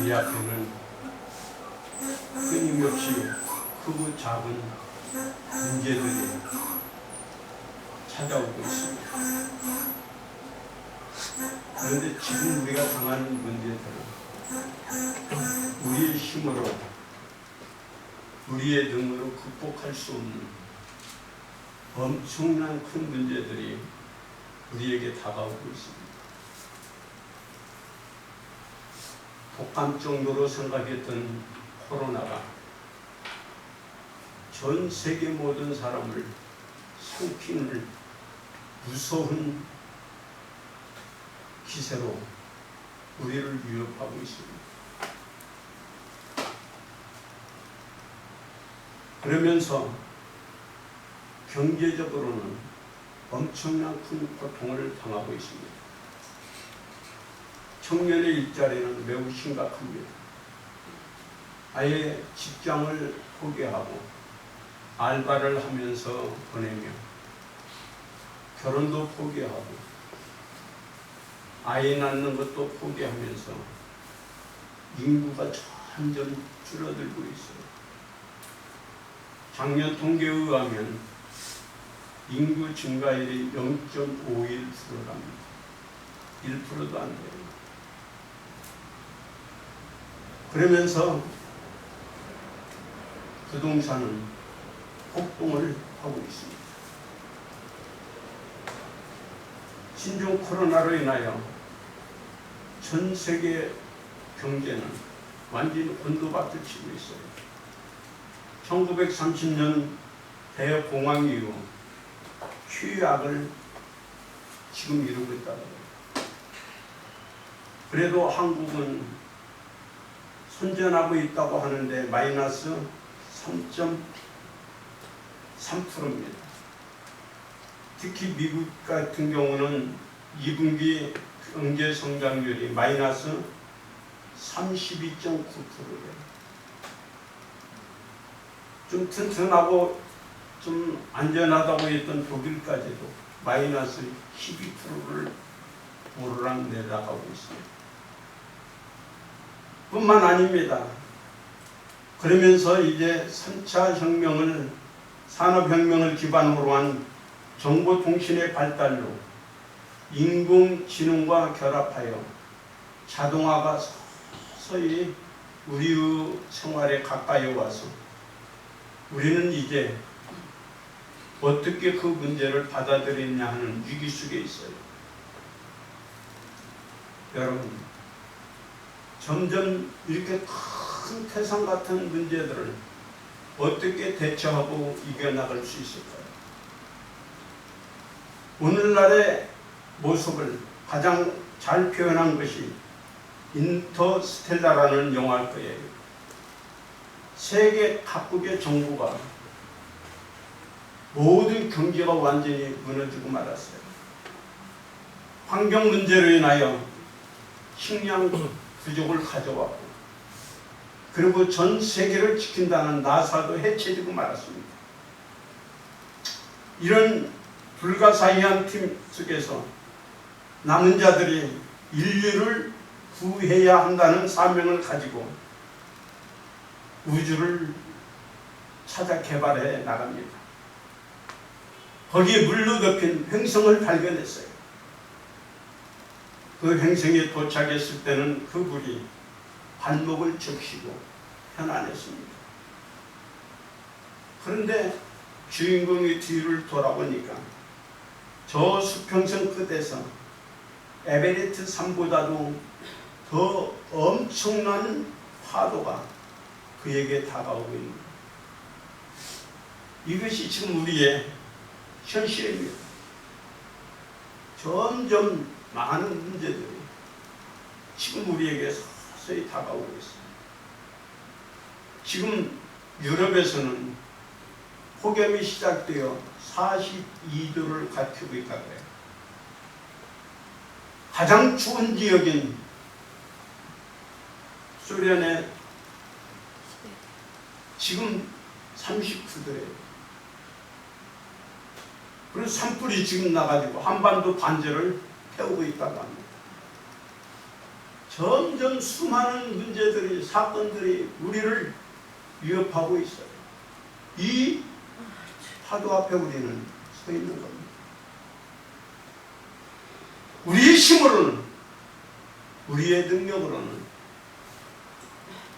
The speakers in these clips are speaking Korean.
우리 앞에는 끊임없이 크고 작은 문제들이 찾아오고 있습니다. 그런데 지금 우리가 당하는 문제들은 우리의 힘으로, 우리의 능으로 극복할 수 없는 엄청난 큰 문제들이 우리에게 다가오고 있습니다. 독감 정도로 생각했던 코로나가 전 세계 모든 사람을 삼키는 무서운 기세로 우리를 위협하고 있습니다. 그러면서 경제적으로는 엄청난 큰 고통을 당하고 있습니다. 청년의 일자리는 매우 심각합니다. 아예 직장을 포기하고 알바를 하면서 보내며 결혼도 포기하고 아이 낳는 것도 포기하면서 인구가 점점 줄어들고 있어요. 작년 통계에 의하면 인구 증가율이 0.51%랍니다. 1%도 안 돼요. 그러면서 부동산은 폭등을 하고 있습니다. 신종 코로나로 인하여 전 세계 경제는 완전히 혼돈밭을 치고 있어요. 1930년 대공황 이후 휴약을 지금 이루고 있다고 해요. 그래도 한국은 선전하고 있다고 하는데 마이너스 3.3%입니다. 특히 미국 같은 경우는 2분기 경제 성장률이 마이너스 32.9%예요. 좀 튼튼하고 좀 안전하다고 했던 독일까지도 마이너스 12%를 오르락 내려가고 있습니다. 뿐만 아닙니다. 그러면서 이제 3차 혁명을, 산업혁명을 기반으로 한 정보통신의 발달로 인공지능과 결합하여 자동화가 서서히 우리의 생활에 가까이 와서 우리는 이제 어떻게 그 문제를 받아들이냐 하는 위기 속에 있어요. 여러분, 점점 이렇게 큰 태산 같은 문제들을 어떻게 대처하고 이겨나갈 수 있을까요? 오늘날의 모습을 가장 잘 표현한 것이 인터스텔라라는 영화일 거예요. 세계 각국의 정부가 모든 경제가 완전히 무너지고 말았어요. 환경 문제로 인하여 식량 부족을 가져왔고, 그리고 전 세계를 지킨다는 나사도 해체되고 말았습니다. 이런 불가사의한 팀 속에서 남은 자들이 인류를 구해야 한다는 사명을 가지고 우주를 찾아 개발해 나갑니다. 거기에 물로 덮인 행성을 발견했어요. 그 행성에 도착했을 때는 그 불이 발목을 적시고 편안했습니다. 그런데 주인공이 뒤를 돌아보니까 저 수평선 끝에서 에베레스트 산보다도 더 엄청난 파도가 그에게 다가오고 있는 거예요. 이것이 지금 우리의 현실입니다. 점점 많은 문제들이 지금 우리에게 서서히 다가오고 있습니다. 지금 유럽에서는 폭염이 시작되어 42도를 갖추고 있다고 해요. 가장 추운 지역인 소련의 지금 39도예요. 그리고 산불이 지금 나가지고 한반도 반절을 태우고 있다고 합니다. 점점 수많은 문제들이, 사건들이 우리를 위협하고 있어요. 이 파도 앞에 우리는 서 있는 겁니다. 우리의 힘으로는, 우리의 능력으로는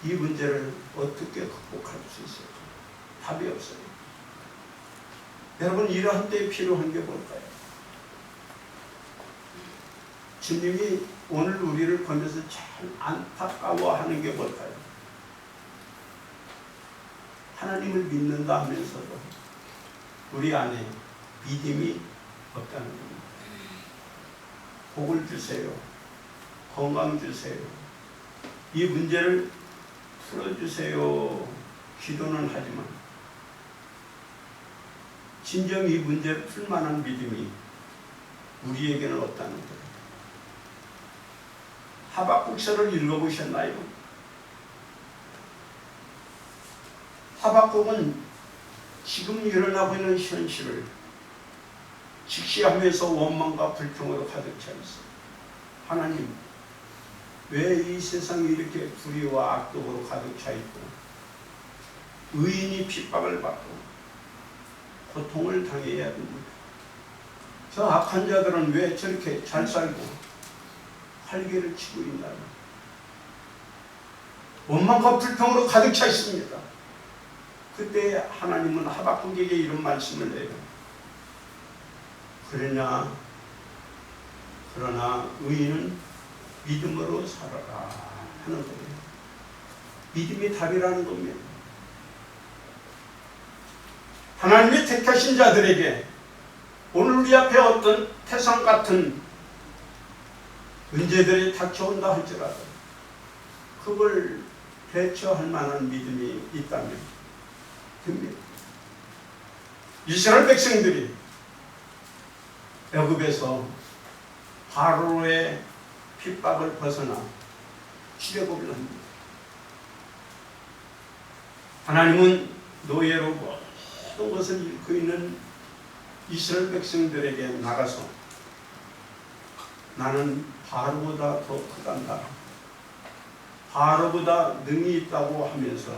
이 문제를 어떻게 극복할 수 있을까? 답이 없어요. 여러분, 이러한 때에 필요한 게 뭘까요? 주님이 오늘 우리를 보면서 참 안타까워하는 게 뭘까요? 하나님을 믿는다 하면서도 우리 안에 믿음이 없다는 겁니다. 복을 주세요. 건강 주세요. 이 문제를 풀어주세요. 기도는 하지만 진정 이 문제를 풀 만한 믿음이 우리에게는 없다는 거예요. 하박국서를 읽어보셨나요? 하박국은 지금 일어나고 있는 현실을 직시하면서 원망과 불평으로 가득 차 있어요. 하나님, 왜 이 세상이 이렇게 불의와 악독으로 가득 차 있고 의인이 핍박을 받고 고통을 당해야 합니다. 저 악한 자들은 왜 저렇게 잘 살고 활개를 치고 있나요? 원망과 불평으로 가득 차 있습니다. 그때 하나님은 하박국에게 이런 말씀을 해요. 그러나 의인은 믿음으로 살아라 하는 거예요. 믿음이 답이라는 겁니다. 하나님이 택하신 자들에게 오늘 우리 앞에 어떤 태산 같은 문제들이 닥쳐온다 할지라도 그걸 대처할 만한 믿음이 있다면 됩니다. 이스라엘 백성들이 애굽에서 바로의 핍박을 벗어나 출애굽을 합니다. 하나님은 노예로 모든 것을 잃고 있는 이스라엘 백성들에게 나가서 나는 바로보다 더 크단다, 바로보다 능이 있다고 하면서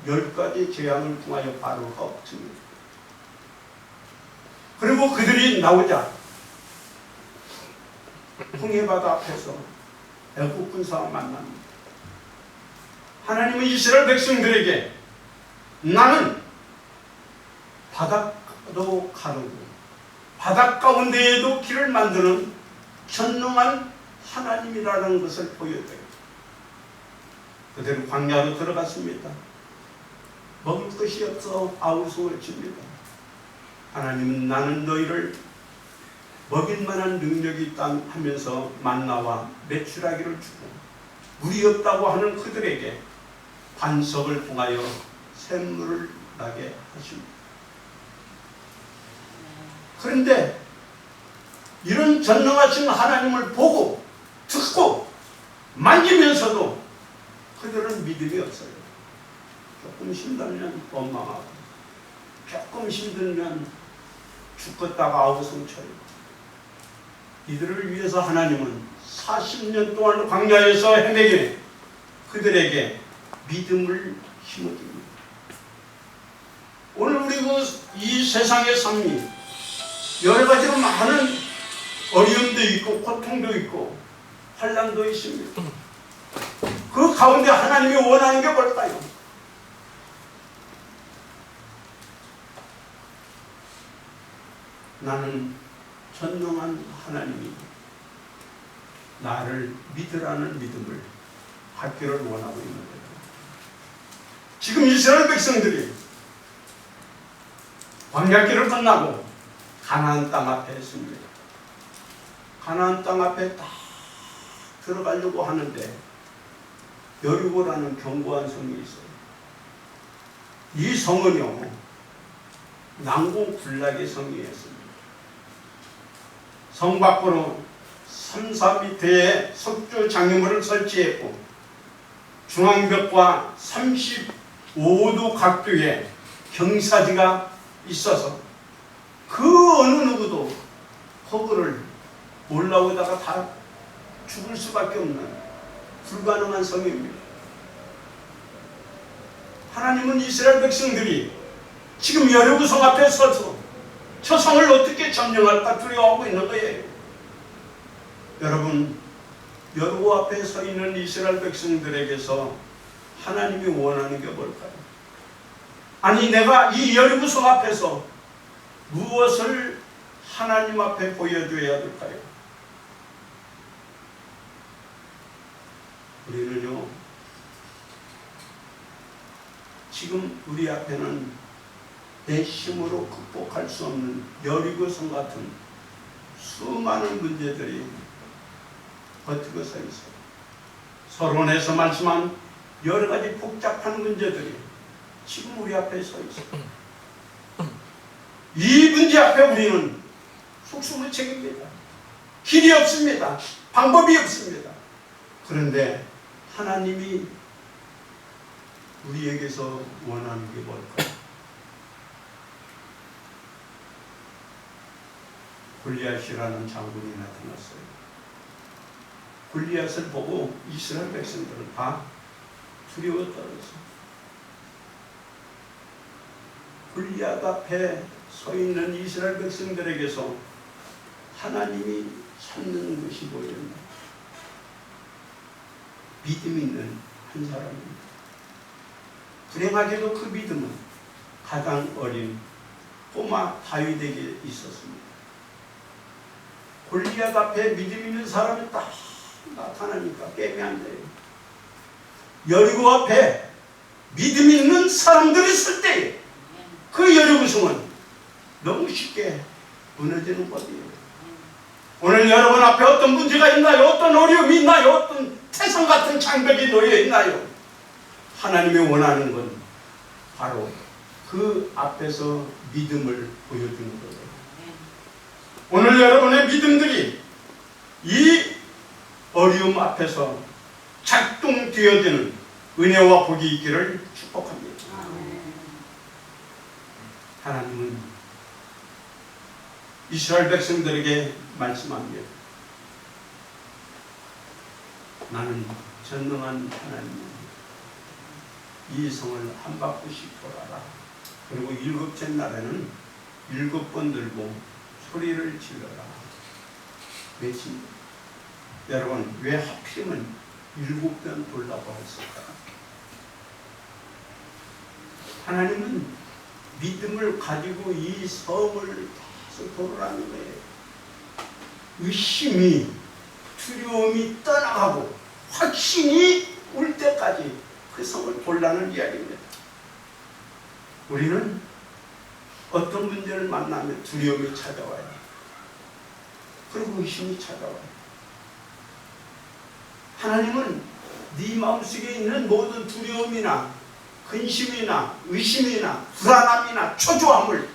10가지 재앙을 통하여 바로가 없습니다. 그리고 그들이 나오자 홍해바다 앞에서 애굽 군사와 만납니다. 하나님은 이스라엘 백성들에게 나는 바닷가도 가르고 바닷 가운데에도 길을 만드는 전능한 하나님이라는 것을 보여줘요. 그들은 광야로 들어갔습니다. 먹을 것이 없어 아우성을 칩니다. 하나님은 나는 너희를 먹일 만한 능력이 있다 하면서 만나와 메추라기를 주고 물이 없다고 하는 그들에게 반석을 통하여 샘물을 나게 하십니다. 그런데 이런 전능하신 하나님을 보고 듣고 만지면서도 그들은 믿음이 없어요. 조금 힘들면 원망하고 조금 힘들면 죽겠다가 아우성 쳐요. 이들을 위해서 하나님은 40년 동안 광야에서 헤매게 그들에게 믿음을 심어줍니다. 오늘 우리 이 세상의 삶이 여러 가지로 많은 어려움도 있고 고통도 있고 환난도 있습니다. 그 가운데 하나님이 원하는 게 뭘까요? 나는 전능한 하나님이 나를 믿으라는 믿음을 갖기를 원하고 있는 거예요. 지금 이스라엘 백성들이 광야길을 끝나고 가나안 땅 앞에 있습니다. 가나안 땅 앞에 딱 들어가려고 하는데 여리고라는 견고한 성이 있어요. 이 성은요 난공불락의 성이었습니다. 성 밖으로 3, 4m의 석조 장애물을 설치했고 중앙벽과 35도 각도의 경사지가 있어서 그 어느 누구도 거기를 올라오다가 다 죽을 수밖에 없는 불가능한 성입니다. 하나님은 이스라엘 백성들이 지금 여리고 성 앞에 서서 저 성을 어떻게 점령할까 두려워하고 있는 거예요. 여러분, 여리고 앞에 서 있는 이스라엘 백성들에게서 하나님이 원하는 게 뭘까요? 아니, 내가 이 여리고 성 앞에서 무엇을 하나님 앞에 보여줘야 될까요? 우리는요, 지금 우리 앞에는 내 힘으로 극복할 수 없는 여리고성 같은 수많은 문제들이 버티고 서 있어요. 서론에서 말씀한 여러 가지 복잡한 문제들이 지금 우리 앞에 서 있어요. 이 문제 앞에 우리는 속수무책입니다. 길이 없습니다. 방법이 없습니다. 그런데 하나님이 우리에게서 원하는 게 뭘까요? 골리앗이라는 장군이 나타났어요. 골리앗을 보고 이스라엘 백성들은 다 두려워 떨었어요. 골리앗 앞에 서 있는 이스라엘 백성들에게서 하나님이 찾는 것이 뭐였나? 믿음 있는 한 사람입니다. 불행하게도 그 믿음은 가장 어린 꼬마 다윗에게 있었습니다. 골리앗 앞에 믿음 있는 사람이 딱 나타나니까 게임이 안 돼요. 여리고 앞에 믿음 있는 사람들이 있을 때 그 여리고성은 너무 쉽게 무너지는 법이에요. 오늘 여러분 앞에 어떤 문제가 있나요? 어떤 어려움이 있나요? 어떤 태산 같은 장벽이 놓여 있나요? 하나님이 원하는 건 바로 그 앞에서 믿음을 보여주는 거예요. 오늘 여러분의 믿음들이 이 어려움 앞에서 작동되어지는 은혜와 복이 있기를 축복합니다. 하나님은 이스라엘 백성들에게 말씀합니다. 나는 전능한 하나님입니다. 이 성을 한 바퀴씩 돌아라. 그리고 일곱째 날에는 7번 들고 소리를 질러라. 외칩니다. 여러분, 왜 하필이면 7번 돌라고 했을까? 하나님은 믿음을 가지고 이 성을 계속 돌아가는 거예요. 의심이, 두려움이 떠나가고 확신이 올 때까지 그 성을 돌라는 이야기입니다. 우리는 어떤 문제를 만나면 두려움이 찾아와요. 그리고 의심이 찾아와요. 하나님은 네 마음속에 있는 모든 두려움이나 근심이나 의심이나 불안함이나 초조함을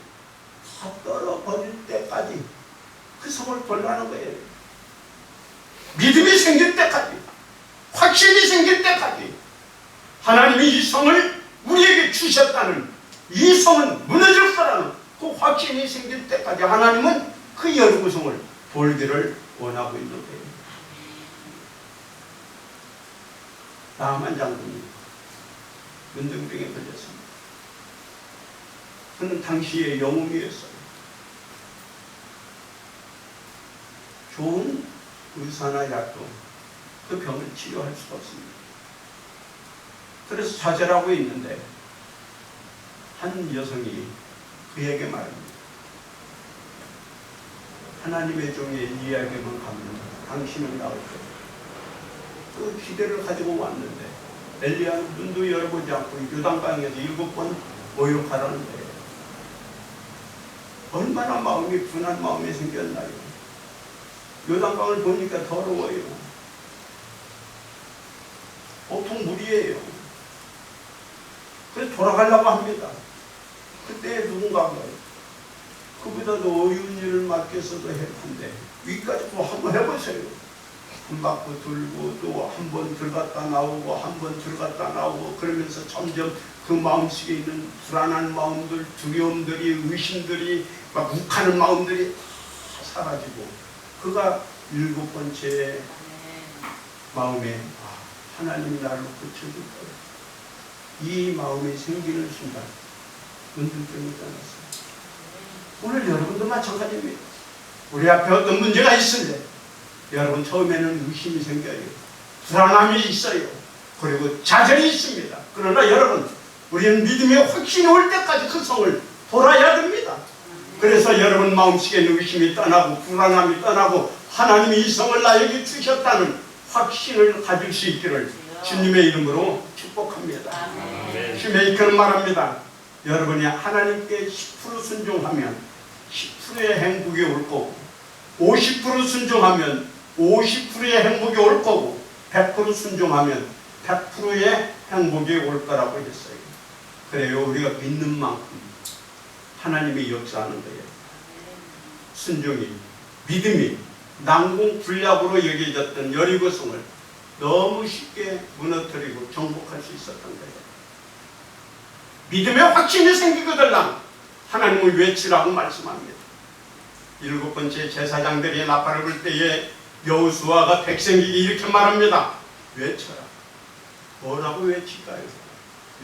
다 떨어버릴 때까지 그 성을 돌라는 거예요. 믿음이 생길 때까지, 확신이 생길 때까지 하나님이 이 성을 우리에게 주셨다는, 이 성은 무너질 거라는 그 확신이 생길 때까지 하나님은 그 여리고 성을 돌기를 원하고 있는 거예요. 나만 장군이 문둥병에 걸렸습니다. 그는 당시의 영웅이었어요. 좋은 의사나 약도 그 병을 치료할 수가 없습니다. 그래서 좌절하고 있는데 한 여성이 그에게 말합니다. 하나님의 종의 이야기만 가면 당신은 나올 거예요. 그 기대를 가지고 왔는데 엘리야는 눈도 열어보지 않고 요단강에서 7번 모욕하라는 거예요. 얼마나 마음이 분한 마음이 생겼나요? 요단강을 보니까 더러워요. 보통 물이에요. 그래서 돌아가려고 합니다. 그때 누군가가 그보다도 어려운 일을 맡겼어도 할 텐데 위까지 꼭 한번 해보세요. 한 바퀴 돌고 또 한 번 들어갔다 나오고 한 번 들어갔다 나오고 그러면서 점점 그 마음속에 있는 불안한 마음들, 두려움들이, 의심들이, 막 욱하는 마음들이 다 사라지고 그가 7번째 마음에 하나님이 나를 고쳐줄 거예요. 이 마음이 생기는 순간 은둔증이 떠났어요. 오늘 여러분도 마찬가지입니다. 우리 앞에 어떤 문제가 있을래 여러분 처음에는 의심이 생겨요. 불안함이 있어요. 그리고 좌절이 있습니다. 그러나 여러분 우리는 믿음의 확신이 올 때까지 그 성을 돌아야 됩니다. 그래서 여러분 마음속에는 의심이 떠나고 불안함이 떠나고 하나님이 이 성을 나에게 주셨다는 확신을 가질 수 있기를 주님의 이름으로 축복합니다. 슈메이커는 말합니다. 여러분이 하나님께 10% 순종하면 10%의 행복이 올 거고 50% 순종하면 50%의 행복이 올 거고 100% 순종하면 100%의 행복이 올 거라고 했어요. 그래요. 우리가 믿는 만큼 하나님이 역사하는 거예요. 순종이, 믿음이 난공불락으로 여겨졌던 여리고성을 너무 쉽게 무너뜨리고 정복할 수 있었던 거예요. 믿음의 확신이 생기거들랑 하나님을 외치라고 말씀합니다. 7번째 제사장들이 나팔을 불 때에 여호수아가 백성에게 이렇게 말합니다. 외쳐라. 뭐라고 외칠까요?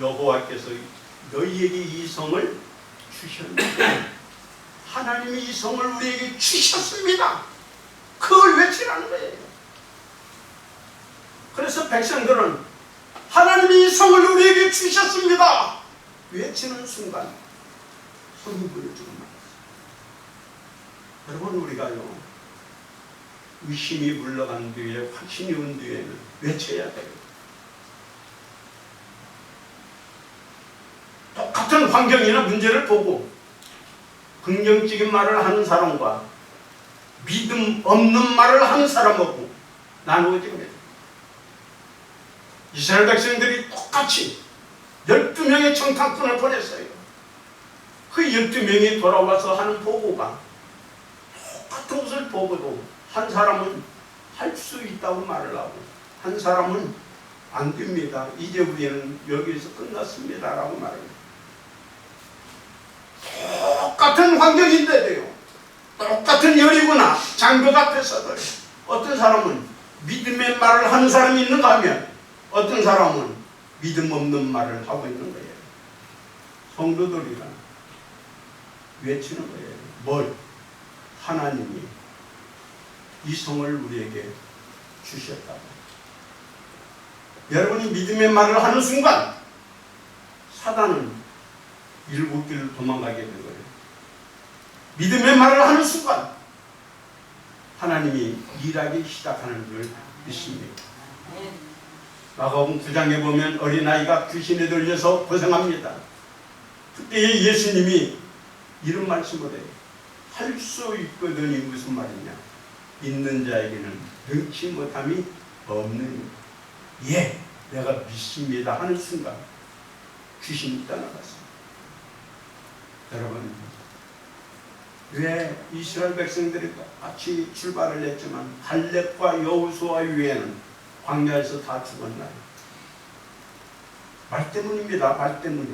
여호와께서 너희에게 이 성을 주셨습니다. 하나님이 이 성을 우리에게 주셨습니다. 그걸 외치라는 거예요. 그래서 백성들은 하나님이 이 성을 우리에게 주셨습니다. 외치는 순간 손이 부여주고 말았어요. 여러분 우리가요 의심이 물러간 뒤에 확신이 온 뒤에는 외쳐야 돼요. 똑같은 환경이나 문제를 보고 긍정적인 말을 하는 사람과 믿음 없는 말을 하는 사람하고 나누어집니다. 이스라엘 백성들이 똑같이 12명의 청탁꾼을 보냈어요. 그 12명이 돌아와서 하는 보고가 똑같은 것을 보고도 한 사람은 할 수 있다고 말을 하고 한 사람은 안 됩니다. 이제 우리는 여기서 끝났습니다. 라고 말합니다. 똑같은 환경인데도요. 똑같은 열이구나. 장벽 앞에서도 어떤 사람은 믿음의 말을 하는 사람이 있는가 하면 어떤 사람은 믿음 없는 말을 하고 있는 거예요. 성도들이가 외치는 거예요. 뭘? 하나님이 이 성을 우리에게 주셨다고. 여러분이 믿음의 말을 하는 순간 사단은 일곱길로 도망가게 된 거예요. 믿음의 말을 하는 순간 하나님이 일하기 시작하는 줄 믿습니다. 마가복음 9장에 보면 어린아이가 귀신에 들려서 고생합니다. 그때 예수님이 이런 말씀을 해요. 할 수 있거든이 무슨 말이냐. 있는 자에게는 능치 못함이 없는. 예, 내가 믿습니다 하는 순간 귀신이 떠나갔습니다. 여러분 왜 이스라엘 백성들이 똑같이 출발을 했지만 갈렙과 여호수아 외에는 광야에서 다 죽었나요? 말 때문입니다. 말 때문에.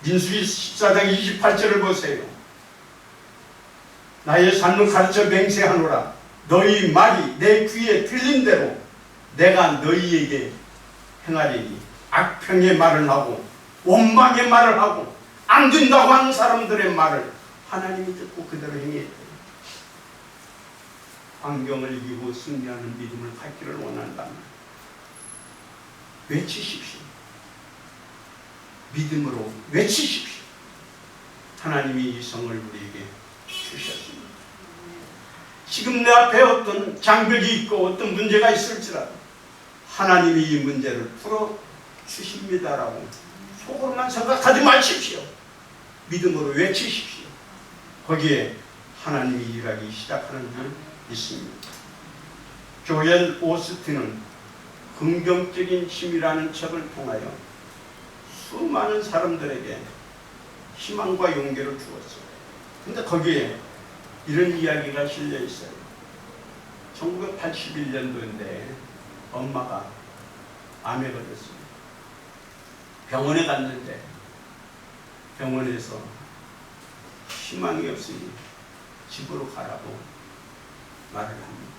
민수기 14장 28절을 보세요. 나의 산문 가르쳐 맹세하노라. 너희 말이 내 귀에 들린 대로 내가 너희에게 행하리니. 악평의 말을 하고 원망의 말을 하고 안 된다고 하는 사람들의 말을 하나님이 듣고 그대로 행해야 돼요. 환경을 이기고 승리하는 믿음을 갖기를 원한다면 외치십시오. 믿음으로 외치십시오. 하나님이 이 성을 우리에게 주셨습니다. 지금 내 앞에 어떤 장벽이 있고 어떤 문제가 있을지라도 하나님이 이 문제를 풀어주십니다라고 속으로만 생각하지 마십시오. 믿음으로 외치십시오. 거기에 하나님이 일하기 시작하는 줄 믿습니다. 조엘 오스틴은 긍정적인 힘이라는 책을 통하여 수많은 사람들에게 희망과 용기를 주었어요. 근데 거기에 이런 이야기가 실려 있어요. 1981년도인데 엄마가 암에 걸렸어요. 병원에 갔는데 병원에서 희망이 없으니 집으로 가라고 말을 합니다.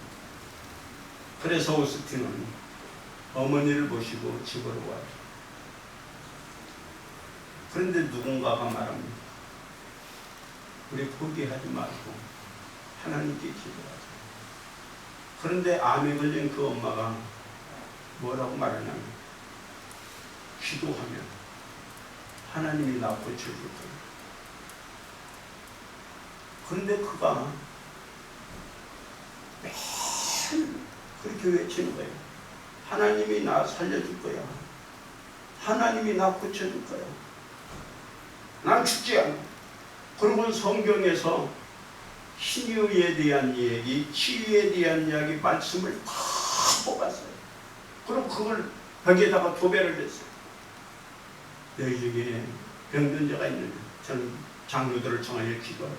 그래서 오스틴은 어머니를 모시고 집으로 와요. 그런데 누군가가 말합니다. 우리 포기하지 말고 하나님께 기도하자. 그런데 암에 걸린 그 엄마가 뭐라고 말하냐면, 기도하면 하나님이 나 고쳐줄 거예요. 그런데 그가 매일 그렇게 외치는 거예요. 하나님이 나 살려줄 거야. 하나님이 나 고쳐줄 거야. 난 죽지 않아. 그리고 성경에서 신유에 대한 이야기, 치유에 대한 이야기, 말씀을 다 뽑았어요. 그리고 그걸 벽에다가 도배를 했어요. 너희 중에 병든 자가 있느냐? 저는 장로들을 정하여 기도하고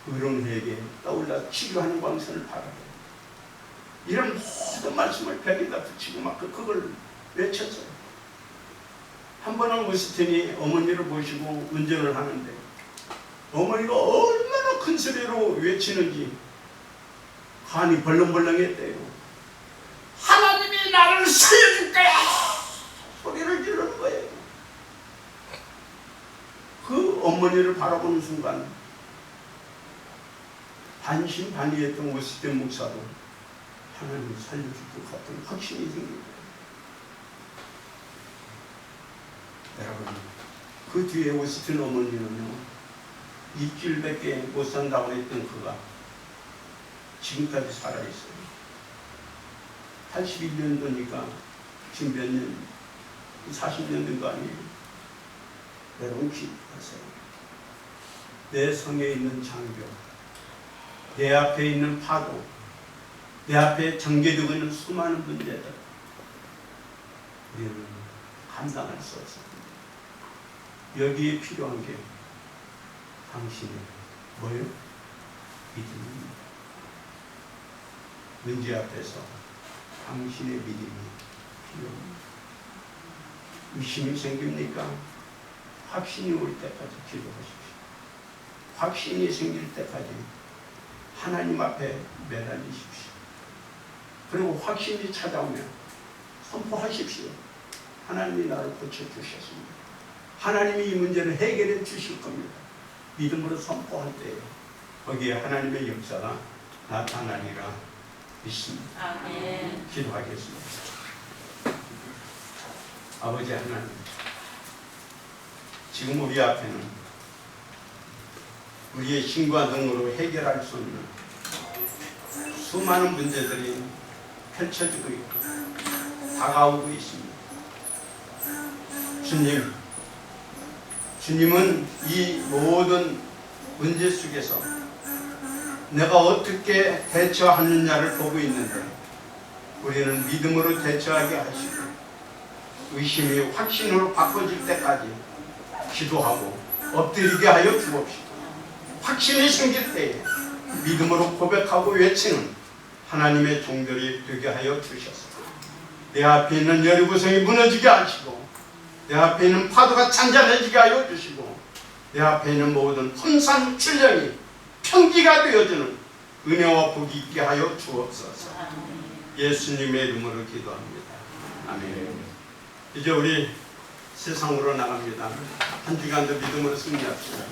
의론회에게 떠올라 치료하는 광선을 바라요. 이런 모든 말씀을 벽에다 붙이고 막 그걸 외쳤어요. 한 번은 오스틴이 어머니를 모시고 운전을 하는데 어머니가 얼마나 큰 소리로 외치는지 간이 벌렁벌렁했대요. 하나님이 나를 살려줄 거야! 소리를 지르는 거예요. 그 어머니를 바라보는 순간 반신반의했던 오스틴 목사도 하나님이 살려줄 것 같은 확신이 생깁니다. 여러분, 그 뒤에 오스틴 어머니는요, 일주일밖에 못 산다고 했던 그가 지금까지 살아있어요. 81년도니까 지금 몇 년, 40년 된 거 아니에요. 여러분 기억하세요. 내 성에 있는 장벽, 내 앞에 있는 파도, 내 앞에 전개되고 있는 수많은 문제들, 우리는 감당할 수 없습니다. 여기에 필요한 게 당신의 뭐예요? 믿음입니다. 문제 앞에서 당신의 믿음이 필요합니다. 의심이 생깁니까? 확신이 올 때까지 기도하십시오. 확신이 생길 때까지 하나님 앞에 매달리십시오. 그리고 확신이 찾아오면 선포하십시오. 하나님이 나를 고쳐주셨습니다. 하나님이 이 문제를 해결해 주실 겁니다. 믿음으로 선포할 때에 거기에 하나님의 역사가 나타나리라 믿습니다. 아멘. 기도하겠습니다. 아버지 하나님, 지금 우리 앞에는 우리의 힘과 능으로 해결할 수 없는 수많은 문제들이 펼쳐지고 있고 다가오고 있습니다. 주님은 이 모든 문제 속에서 내가 어떻게 대처하느냐를 보고 있는데 우리는 믿음으로 대처하게 하시고 의심이 확신으로 바꿔질 때까지 기도하고 엎드리게 하여 주옵시고, 확신이 생길 때에 믿음으로 고백하고 외치는 하나님의 종들이 되게 하여 주셔서 내 앞에 있는 여리고성이 무너지게 하시고, 내 앞에 있는 파도가 잔잔해지게 하여 주시고, 내 앞에 있는 모든 험산 출령이 평지가 되어주는 은혜와 복이 있게 하여 주옵소서. 예수님의 이름으로 기도합니다. 아멘. 이제 우리 세상으로 나갑니다. 한 주간도 믿음으로 승리합시다.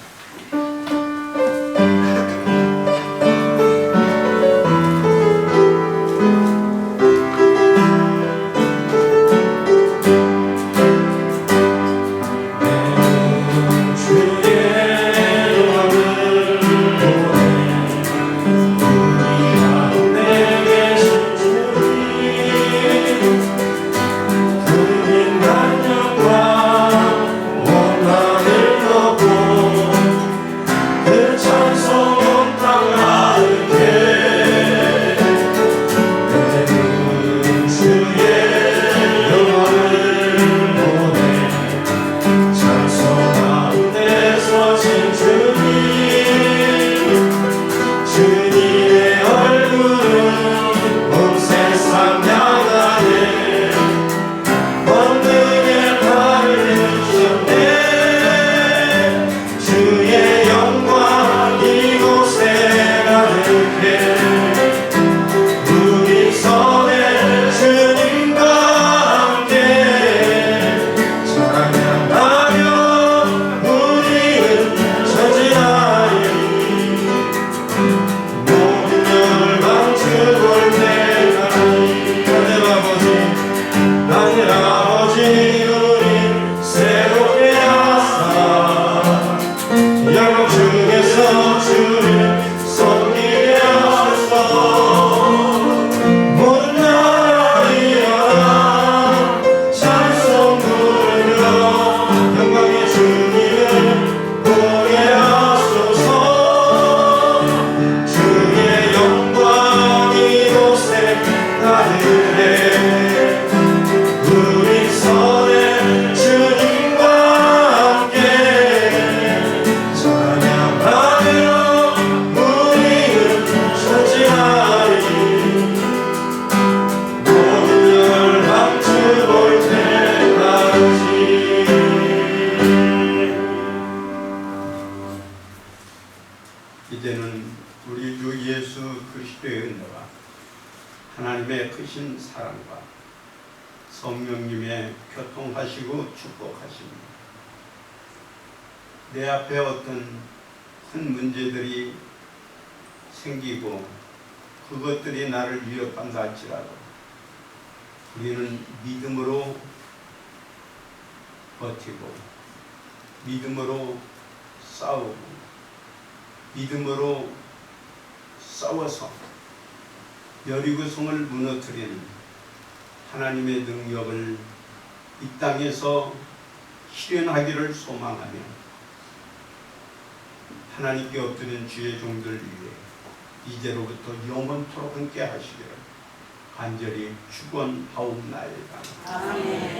하나님의 크신 사랑과 성령님의 교통하시고 축복하십니다. 내 앞에 어떤 큰 문제들이 생기고 그것들이 나를 위협한다 할지라도 우리는 믿음으로 버티고 믿음으로 싸우고 믿음으로 싸워서 여리고성을 무너뜨리는 하나님의 능력을 이 땅에서 실현하기를 소망하며 하나님께 엎드린 주의 종들 위해 이제로부터 영원토록 함께 하시기를 간절히 축원하옵나이다. 아멘.